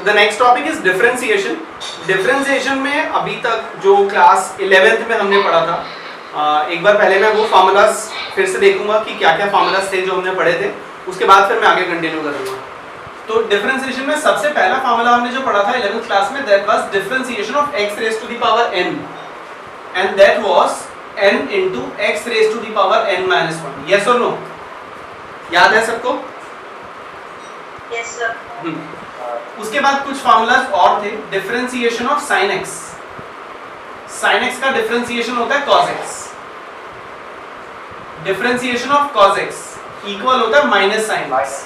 The next topic is differentiation. Differentiation में अभी तक जो क्लास 11th में हमने पढ़ा था, एक बार पहले मैं वो फार्मूलाज फिर से देखूंगा कि क्या क्या फार्मूलाज थे जो हमने पढ़े थे, उसके बाद फिर मैं आगे कंटिन्यू करूंगा। तो डिफरेंशिएशन में सबसे पहला फार्मूला हमने जो पढ़ा था 11th क्लास में, that was differentiation of x raise to the power n and that was n into x raise to the power n minus 1। Yes और नो? याद है सबको? Yes sir. उसके बाद कुछ फार्मूलाज और थे। Differentiation of sin x, sin x का डिफरेंशिएशन होता है cos x। Differentiation of cos x equal होता है minus sin x।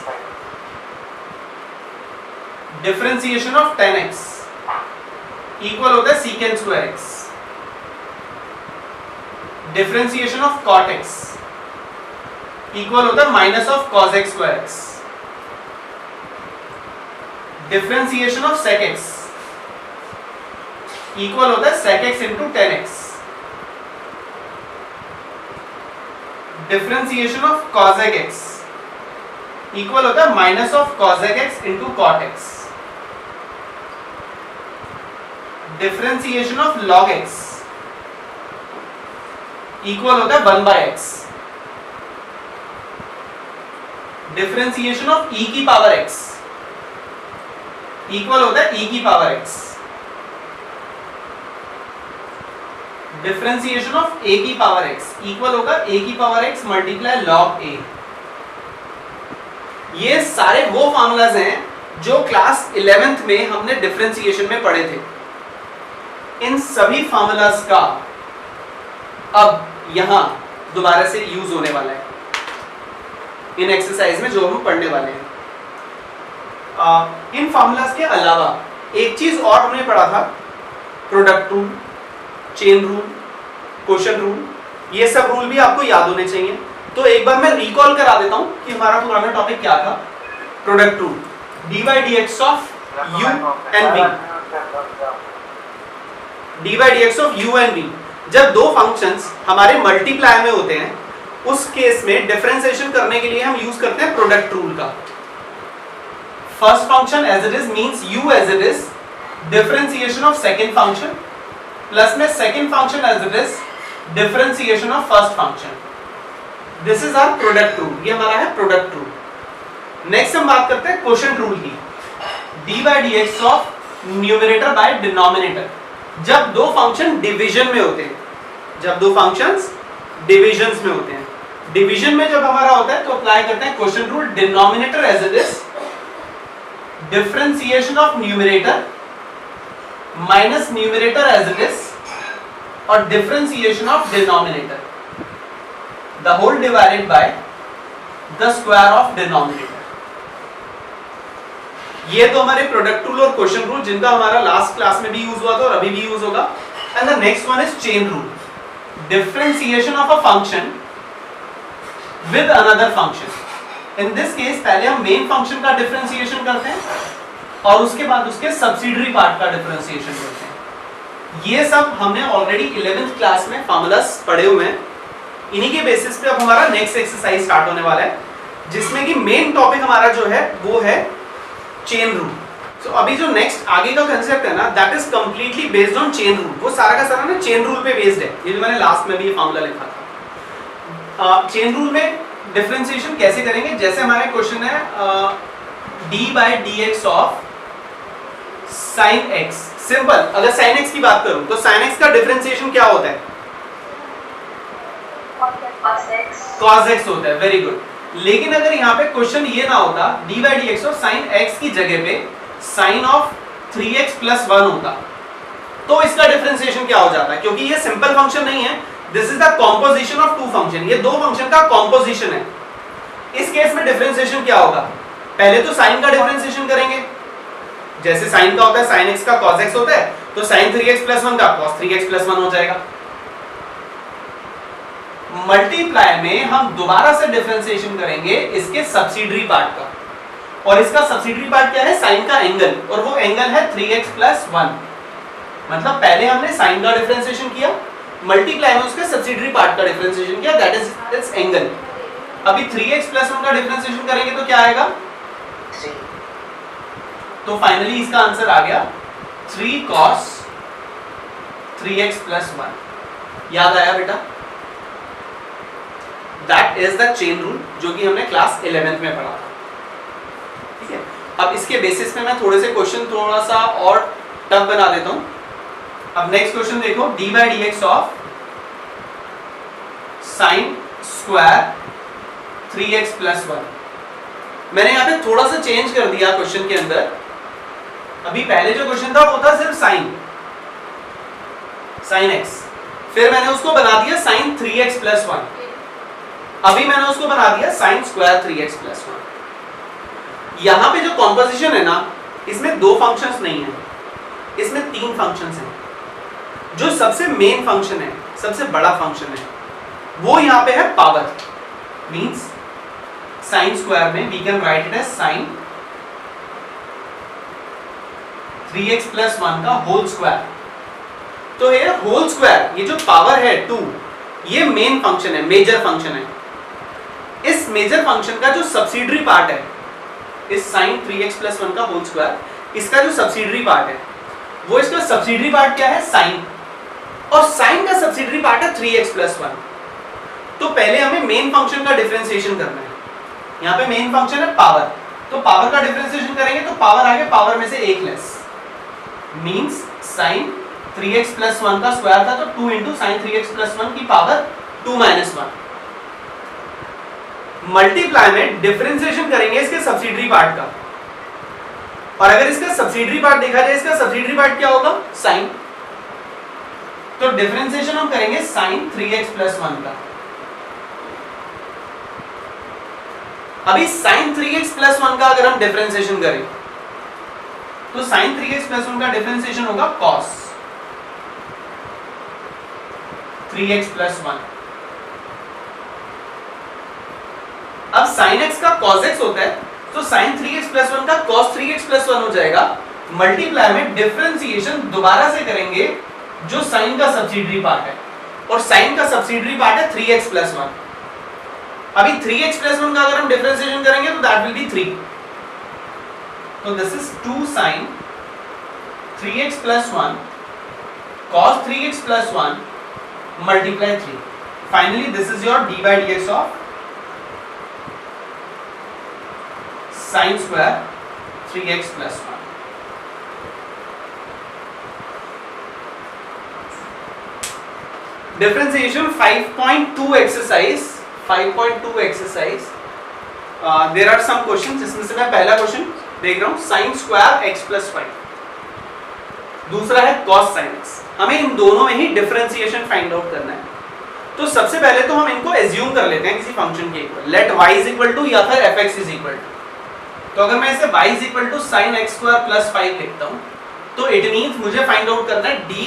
Differentiation of tan x equal होता है secant square x। Differentiation of cot x equal होता है minus of cos x square x। Differentiation of sec x equal होता है sec x into tan x। Differentiation of cosec x equal होता है minus of cosec x into cot x। Differentiation of log x equal होता है 1 by x। Differentiation of e की power x equal होता है e की power x। Differentiation of a की power x equal होगा a की power x multiply log a। ये सारे वो फार्मूलाज हैं जो क्लास 11th में हमने डिफरेंशिएशन में पढ़े थे। इन सभी फार्मूलाज का अब यहां दोबारा से यूज होने वाला है इन एक्सरसाइज में जो हम पढ़ने वाले हैं। इन फार्मूलाज के अलावा एक चीज और हमने पढ़ा था, product rule, chain rule, quotient rule. ये सब रूल भी आपको याद होने चाहिए। तो एक बार मैं रिकॉल करा देता हूं कि हमारा पुराना टॉपिक क्या था। Product rule, dy dx of u and v, dy dx of u and v। जब दो फंक्शंस हमारे मल्टीप्लाई में होते हैं उस केस में डिफरेंशिएशन करने के लिए हम यूज करते हैं प्रोडक्ट रूल का। First function as it is means u as it is, differentiation of second function plus में second function as it is, differentiation of first function. This is our product rule. ये हमारा है product rule. Next हम बात करते हैं quotient rule की, dy dx of numerator by denominator. जब दो फंक्शन डिवीजन में होते हैं, जब दो फंक्शंस डिविजन्स में होते हैं, डिवीजन में जब हमारा होता है तो अप्लाई करते हैं quotient rule, denominator as it is, differentiation of numerator minus numerator as it is, और differentiation of denominator the whole divided by the square of denominator. ये तो हमारे प्रोडक्ट रूल और क्वोशंट रूल जिनका हमारा लास्ट क्लास में भी use हुआ था और अभी भी यूज होगा। And the next one is chain rule, differentiation of a function with another function. In this case पहले हम मेन फंक्शन का डिफरेंशिएशन करते हैं और उसके बाद उसके सब्सिडियरी पार्ट का डिफरेंशिएशन करते हैं। ये सब हमने ऑलरेडी 11th क्लास में फार्मूलास पढ़े हुए हैं। इन्हीं के बेसिस पे अब हमारा नेक्स्ट एक्सरसाइज स्टार्ट होने वाला है, जिसमें कि मेन टॉपिक हमारा जो है वो है चेन रूल। सो अभी जो नेक्स्ट आगे का कंसेप्ट है ना, that is completely based on chain rule. वो सारा का सारा ना चेन रूल पे बेस्ड है। ये जो मैंने लास्ट में भी ये फार्मूला लिखा था। चेन रूल में डिफरेंशिएशन कैसे करेंगे? जैसे हमारे क्वेश्चन है dy dx of sin x। Simple, अगर sin x की बात करूं तो sin x का डिफरेंशिएशन क्या होता है? cos x होता है। Very good. लेकिन अगर यहाँ पे क्वेश्चन ये ना होता, dy dx of sin x की जगह पे sin ऑफ 3x plus 1 होता, तो इसका डिफरेंशिएशन क्या हो जाता? क्योंकि ये सिंपल फंक्शन नहीं है, this is the composition of two function. ये दो फंक्शन का कॉम्पोजिशन है। इस केस में डिफरेंशिएशन क्या होगा? पहले तो sin का डिफरेंशिएशन करेंगे, जैसे sin का होता है sin x का cos x होता है, तो sin 3x plus 1 का cos 3x plus 1 हो जाएगा। मल्टीप्लाई में हम दोबारा से डिफरेंशिएशन करेंगे इसके सब्सिडियरी पार्ट का, और इसका सब्सिडियरी पार्ट क्या है? साइन का एंगल, और वो एंगल है 3x plus 1। मतलब पहले हमने साइन का डिफरेंशिएशन किया, मल्टीप्लाई में उसके सब्सिडियरी पार्ट का डिफरेंशिएशन किया, दैट इज इट्स एंगल। अभी 3x plus 1 का डिफरेंशिएशन करेंगे तो क्या आएगा? तो फाइनली इसका आंसर आ गया 3 cos 3x plus 1। याद आया बेटा? That is the chain rule जो कि हमने क्लास 11th में पढ़ा था। ठीक है, अब इसके बेसिस पे मैं थोड़े से क्वेश्चन थोड़ा सा और टफ बना देता हूं। अब नेक्स्ट क्वेश्चन देखो, D by d x of sine square 3x plus 1। मैंने यहाँ पे थोड़ा सा चेंज कर दिया क्वेश्चन के अंदर। अभी पहले जो क्वेश्चन था वो था सिर्फ साइन x, फिर मैंने उसको बना दिया साइन 3x plus 1। अभी मैंने उसको बना दिया साइन स्क्वायर 3x plus 1। यहां पे जो कॉम्पोजिशन है ना, इसमें दो फंक्शंस नहीं है, इसमें तीन फंक्शंस हैं। जो सबसे मेन फंक्शन है, सबसे बड़ा फंक्शन है, वो यहां पे है पावर। मींस साइन स्क्वायर में we can write it as sine 3x plus 1 का होल स्क्वायर। तो ये होल स्क्वायर, ये जो पावर है 2, ये मेन फंक्शन है, मेजर फंक्शन है। इस मेजर फंक्शन का जो सब्सिडरी पार्ट है, इस sin 3x plus 1 का होल स्क्वायर, इसका जो सब्सिडरी पार्ट है, वो इसका सब्सिडरी पार्ट क्या है? sin। और sin का सब्सिडरी पार्ट है 3x plus 1। तो पहले हमें मेन फंक्शन का डिफरेंशिएशन करना है। यहाँ पे मेन फंक्शन है पावर, तो पावर का डिफरेंशिएशन करेंगे तो पावर आगे पावर में से एक less, means sin 3x plus 1 का स्क्वायर था तो 2 into sin 3x plus 1 की पावर 2 minus 1। मल्टीप्लाई में डिफरेंशिएशन करेंगे इसके सब्सिडरी पार्ट का, और अगर इसका सब्सिडरी पार्ट देखा जाए, इसका सब्सिडरी पार्ट क्या होगा? साइन। तो डिफरेंशिएशन हम करेंगे साइन 3x plus 1 का। अभी साइन 3x plus 1 का अगर हम डिफरेंशिएशन करें तो साइन 3x plus 1 का डिफरेंशिएशन होगा cos 3x plus 1। अब sin x का cos x होता है, तो sin 3x plus 1 का cos 3x plus 1 हो जाएगा। मल्टीप्लाई में डिफरेंशिएशन दोबारा से करेंगे जो sin का सब्सिडरी पार्ट है, और sin का सब्सिडरी पार्ट है 3x plus 1। अभी 3x plus 1 का अगर हम डिफरेंशिएशन करेंगे तो दैट विल बी 3। तो this is 2 sin 3x plus 1 cos 3x plus 1 multiply 3। Finally this is your d by dx of sin square 3x plus 1। Differentiation 5.2 exercise 5.2 exercise। There are some questions, इसमें से मैं पहला question देख रहा हूँ, sin square x plus 5, दूसरा है cos sin x। हमें इन दोनों में ही डिफरेंशिएशन फाइंड आउट करना है। तो सबसे पहले तो हम इनको एज्यूम कर लेते हैं किसी फंक्शन के equal, let y is equal to या फिर fx इज इक्वल टू। तो अगर मैं इसे y is equal to sin x square plus 5 लिखता हूं, तो इट मींस मुझे फाइंड आउट करना है dy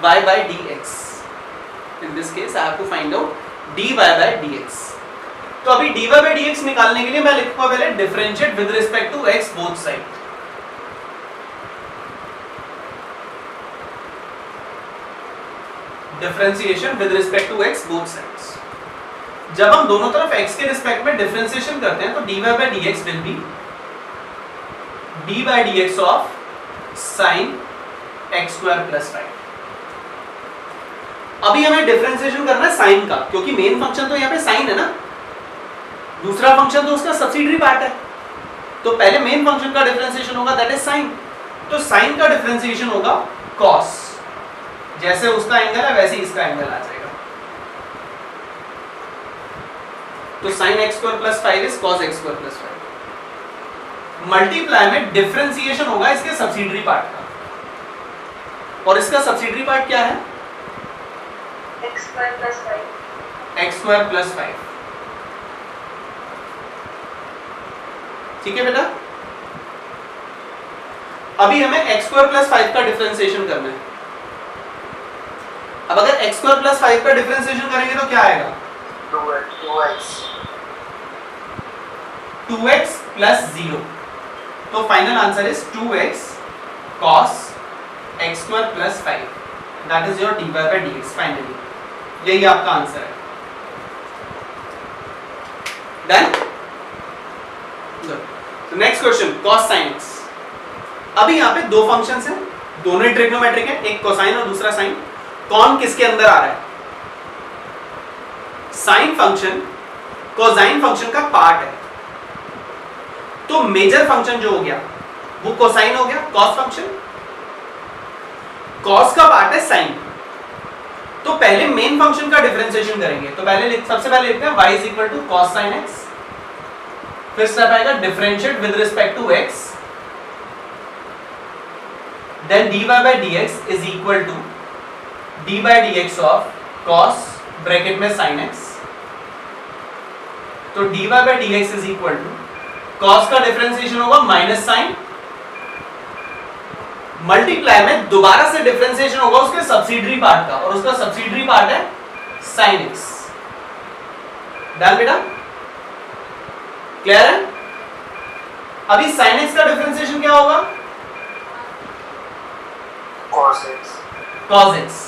by dx। In this case I have to find out dy by dx। तो अभी dy by dx निकालने के लिए मैं लिखूंगा पहले differentiate with respect to x both side. Differentiation with respect to x both sides. जब हम दोनों तरफ x के रिस्पेक्ट में डिफरेंशिएशन करते हैं तो dy by dx will be d by dx of sin x square plus 5। अभी हमें डिफरेंशिएशन करना है sin का, क्योंकि मेन फंक्शन तो यहाँ पे sin है ना, दूसरा फंक्शन तो उसका सब्सिडरी पार्ट है। तो पहले मेन फंक्शन का डिफरेंशिएशन होगा दैट इज sin। तो sin का डिफरेंशिएशन होगा cos, जैसे उसका एंगल है वैसे इसका एंगल आ जाएगा। तो sin x square plus 5 is cos x square plus 5। Multiply में डिफरेंशिएशन होगा इसके सब्सिडरी पार्ट का, और इसका सब्सिडरी पार्ट क्या है? x square plus 5। x square plus 5। ठीक है बेटा, अभी हमें x स्क्वायर प्लस 5 का डिफरेंशिएशन करना है। अब अगर x स्क्वायर प्लस 5 का डिफरेंशिएशन करेंगे तो क्या आएगा? 2x plus 0। तो final answer is 2x cos x square plus 5। That is your dy by dx। Finally यही आपका आंसर है। Done. So next question, cos sin x। अभी यहाँ पे दो फंक्शंस हैं, दोनों ही ट्रिग्नोमेट्रिक है, एक कोसाइन और दूसरा साइन। कौन किसके अंदर आ रहा है? साइन फंक्शन कोसाइन फंक्शन का पार्ट है, तो मेजर फंक्शन जो हो गया वो कोसाइन हो गया, कॉस फंक्शन। कॉस का पार्ट है साइन, तो पहले मेन फंक्शन का डिफरेंशिएशन करेंगे। तो सबसे पहले लिखते हैं y is equal to cos sine x, फिर स्टेप आएगा differentiate with respect to x, then dy by dx is equal to d by dx of cos bracket में sin x, तो dy by dx is equal to cos का differentiation होगा minus sine, multiply में दोबारा से differentiation होगा उसके subsidiary part का, और उसका सब्सिडरी पार्ट है sin x। डन बेटा, क्लियर है? अभी sin x का डिफरेंशिएशन क्या होगा? cos x।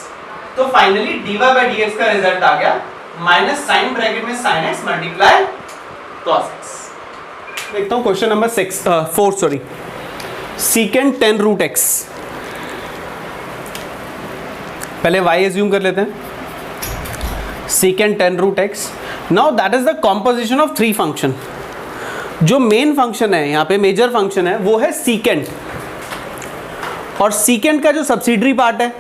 तो फाइनली dy by dx का रिजल्ट आ गया माइनस साइन ब्रैकेट में sin x multiply cos x। देखता हूं question number 4 sorry, secant 10 root x। पहले y एज्यूम कर लेते हैं, secant 10 root x। Now that is the composition of 3 function. जो मेन फंक्शन है यहाँ पे, मेजर फंक्शन है, वो है सीकेंट, और सीकेंट का जो सब्सिडरी पार्ट है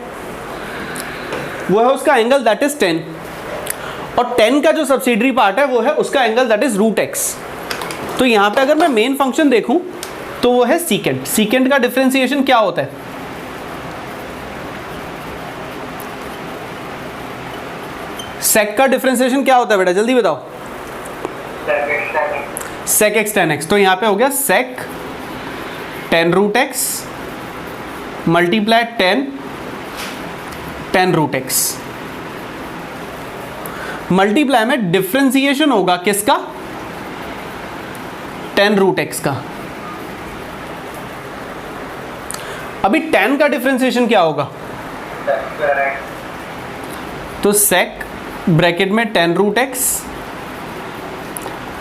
वो है उसका एंगल दैट इज 10, और 10 का जो सब्सिडरी पार्ट है वो है उसका angle that is root x। तो यहाँ पे अगर मैं मेन फंक्शन देखूं तो वो है सीकेंट। सीकेंट का डिफरेंशिएशन क्या होता है? सेक का डिफरेंशिएशन क्या होता है बेटा, जल्दी बताओ। Sec x ten x. तो यहाँ पे हो गया sec 10 root x multiply 10 root x। Multiply में डिफरेंशिएशन होगा किसका? 10 रूट x का। अभी 10 का डिफरेंशिएशन क्या होगा? तो सेक ब्रैकेट में 10 रूट x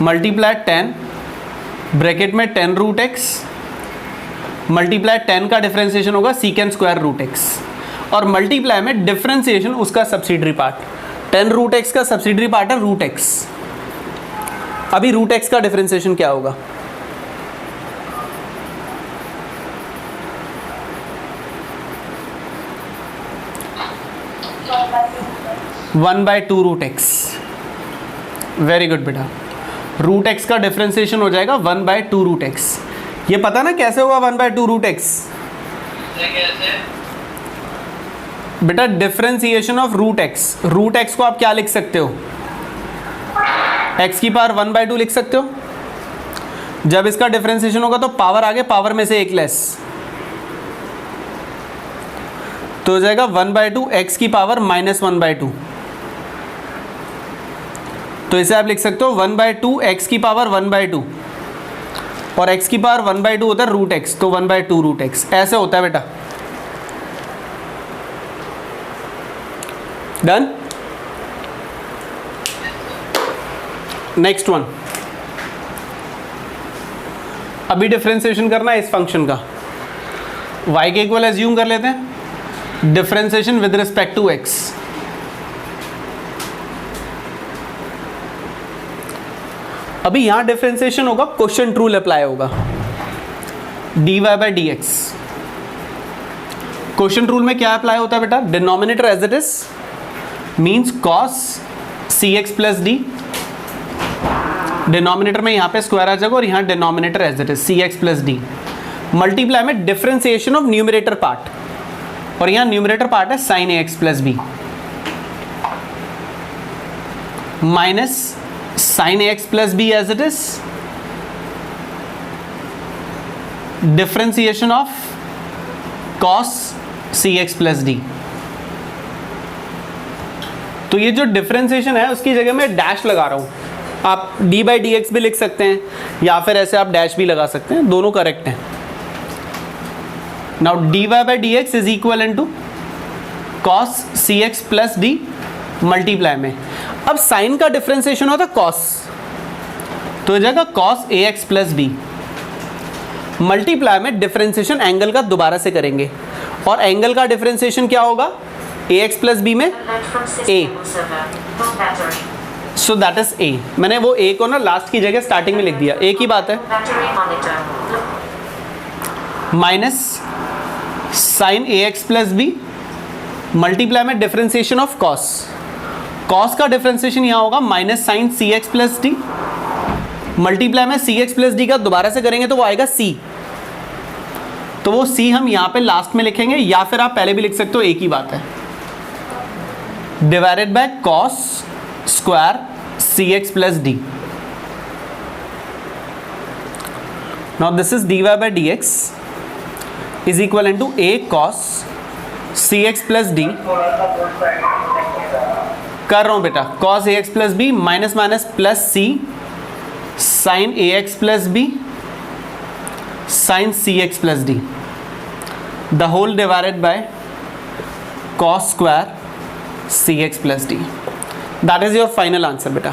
मल्टीप्लाई 10 ब्रैकेट में 10 रूट x मल्टीप्लाई 10 का डिफरेंशिएशन होगा सीकेंट स्क्वायर रूट x, और मल्टीप्लाई में डिफरेंशिएशन उसका सब्सिडरी पार्ट। 10 रूट x का सब्सिडरी पार्ट है रूट x। अभी रूट x का डिफरेंशिएशन क्या होगा? One by two root x. Very good बेटा, रूट एक्स का डिफरेंशिएशन हो जाएगा 1 बाई टू रूट एक्स। ये पता ना कैसे होगा 1 बाई टू रूट एक्स? बेटा differentiation of root x, root x को आप क्या लिख सकते हो? एक्स की पावर 1 बाई टू लिख सकते हो। जब इसका डिफरेंशिएशन होगा तो पावर आगे, पावर में से एक लेस, तो हो जाएगा 1 बाई टू एक्स की पावर माइनस 1 बाई टू। तो इसे आप लिख सकते हो 1 बाई टू एक्स की पावर 1 बाई टू, और x की पावर 1 बाई टू होता है रूट एक्स, तो 1 बाई टू रूट एक्स। ऐसे होता है बेटा। डन। नेक्स्ट वन, अभी डिफरेंशिएशन करना है इस फंक्शन का। y के इक्वल एज्यूम कर लेते हैं, differentiation with respect to x। अभी यहां डिफरेंशिएशन होगा, क्वेश्चन रूल अप्लाई होगा, dy by d x. Question rule में क्या अप्लाई होता है बेटा? Denominator as it is means cos c x plus d. Denominator में यहां पे स्क्वायर आ जाएगा, और यहां denominator as it is c x plus d. Multiply में डिफरेंशिएशन ऑफ न्यूमरेटर पार्ट, और यहां न्यूमरेटर पार्ट है sine a x plus b, minus sin ax plus b as it is, differentiation of cos cx plus d। तो ये जो differentiation है उसकी जगह मैं डैश लगा रहा हूं। आप d बाई डी एक्स भी लिख सकते हैं, या फिर ऐसे आप डैश भी लगा सकते हैं, दोनों करेक्ट हैं। Now dy by d x is equal in to cos cx plus d multiply में, अब साइन का डिफरेंशिएशन होता है कॉस, तो हो जाएगा cos a x plus B. Multiply में डिफरेंशिएशन एंगल का दोबारा से करेंगे, और एंगल का डिफरेंशिएशन क्या होगा, ए एक्स प्लस बी में ए, सो दैट इज ए। मैंने वो ए को ना लास्ट की जगह स्टार्टिंग में लिख दिया, ए की बात है। Minus sign a x plus B multiply में डिफरेंशिएशन ऑफ कॉस, कॉस का डिफरेंशिएशन यहाँ होगा minus sign c x plus d, multiply में सी एक्स प्लस डी का दोबारा से करेंगे तो वो आएगा सी, तो वो सी हम यहाँ पे लास्ट में लिखेंगे, या फिर आप पहले भी लिख सकते हो, एक ही बात है, divided by cos square c x plus d. Now this is d y by d x is equal to a cos c x plus d, कर रहा हूं बेटा, cos a x plus b minus minus plus c sine a x plus b sine c x plus d, the whole divided by cos square c x plus d. That is your final answer बेटा।